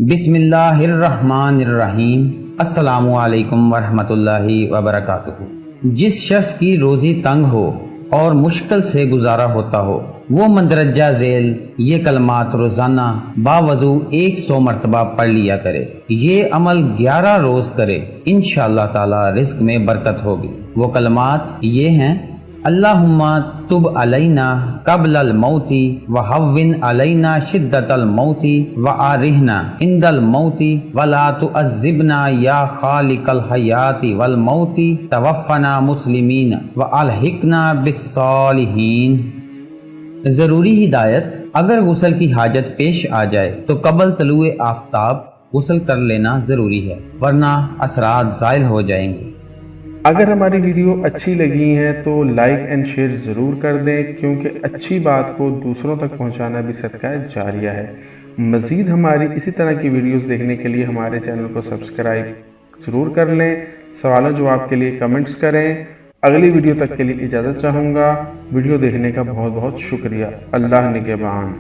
بسم اللہ الرحمن الرحیم۔ السلام علیکم ورحمۃ اللہ وبرکاتہ۔ جس شخص کی روزی تنگ ہو اور مشکل سے گزارا ہوتا ہو وہ مندرجہ ذیل یہ کلمات روزانہ باوضو 100 مرتبہ پڑھ لیا کرے۔ یہ عمل 11 روز کرے، انشاءاللہ تعالی رزق میں برکت ہوگی۔ وہ کلمات یہ ہیں: اللہم تب علینا قبل الموت وہون علینا شدت الموت وآرحنا عند الموت ولا تعذبنا یا خالق الحیات والموت توفنا مسلمین والحقنا بالصالحین۔ ضروری ہدایت: اگر غسل کی حاجت پیش آ جائے تو قبل طلوع آفتاب غسل کر لینا ضروری ہے، ورنہ اثرات زائل ہو جائیں گے۔ اگر ہماری ویڈیو اچھی لگی ہیں تو لائک اینڈ شیئر ضرور کر دیں، کیونکہ اچھی بات کو دوسروں تک پہنچانا بھی صدقہ جاریہ ہے۔ مزید ہماری اسی طرح کی ویڈیوز دیکھنے کے لیے ہمارے چینل کو سبسکرائب ضرور کر لیں۔ سوالوں جواب کے لیے کمنٹس کریں۔ اگلی ویڈیو تک کے لیے اجازت چاہوں گا۔ ویڈیو دیکھنے کا بہت بہت شکریہ۔ اللہ نگہبان۔